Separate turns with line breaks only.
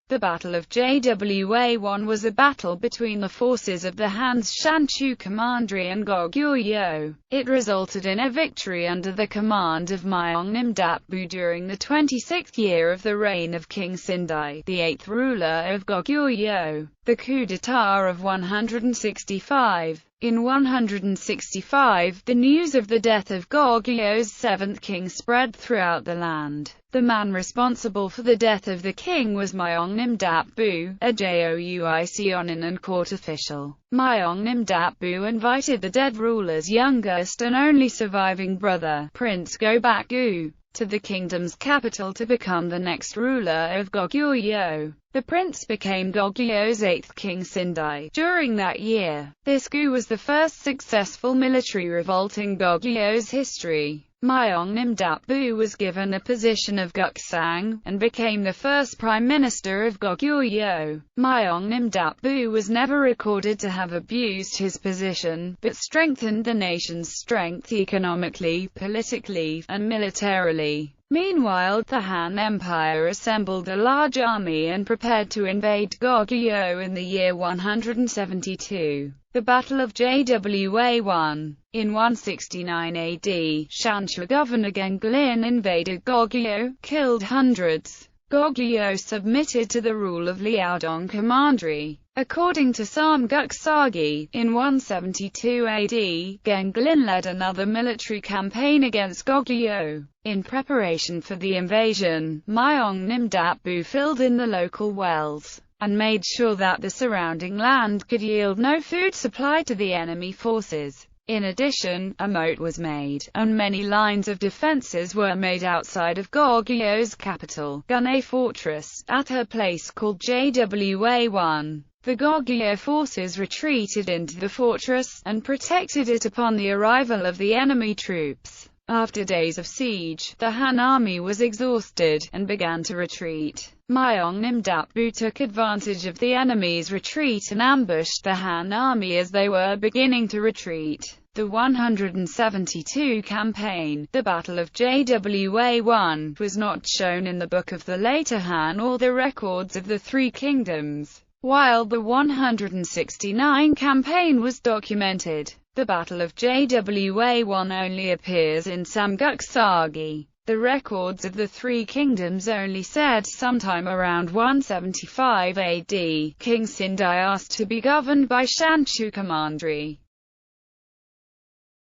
The Battle of Jwa-won was a battle between the forces of the Han's Shanchu Commandery and Goguryeo. It resulted in a victory under the command of Myeongnam-dapbu during the 26th year of the reign of King Sindai, the 8th ruler of Goguryeo. The coup d'état of 165. In 165, the news of the death of Goguryeu's seventh king spread throughout the land. The man responsible for the death of the king was Myeongnam-dapbu, a Joiseon and court official. Myeongnam-dapbu invited the dead ruler's youngest and only surviving brother, Prince Go-bakgu, to the kingdom's capital to become the next ruler of Goguryeo. The prince became Goguryeu's eighth king Sindai. During that year, this coup was the first successful military revolt in Goguryeu's history. Myeongnam-dapbu was given the position of Guksang, and became the first prime minister of Goguryeo. Myeongnam-dapbu was never recorded to have abused his position, but strengthened the nation's strength economically, politically, and militarily. Meanwhile, the Han Empire assembled a large army and prepared to invade Goguryeo in the year 172. The Battle of Jwa-won. In 169 AD, Shanchu governor Genglin invaded Goguryeo, killed hundreds. Goguryeo submitted to the rule of Liaodong Commandery. According to Samguk-sagi, in 172 AD, Genglin led another military campaign against Goguryeo. In preparation for the invasion, Myeongnam-dapbu filled in the local wells, and made sure that the surrounding land could yield no food supply to the enemy forces. In addition, a moat was made, and many lines of defenses were made outside of Goguryeu's capital, Gunnae Fortress, at a place called Jwa-won. The Goguryeo forces retreated into the fortress, and protected it upon the arrival of the enemy troops. After days of siege, the Han army was exhausted, and began to retreat. Myeongnam-dapbu took advantage of the enemy's retreat and ambushed the Han army as they were beginning to retreat. The 172 campaign, the Battle of Jwa-won, was not shown in the Book of the Later Han or the records of the Three Kingdoms, while the 169 campaign was documented. The Battle of Jwa-won only appears in Samguk-sagi. The records of the Three Kingdoms only said sometime around 175 AD, King Sindai asked to be governed by Shanchu Commandery.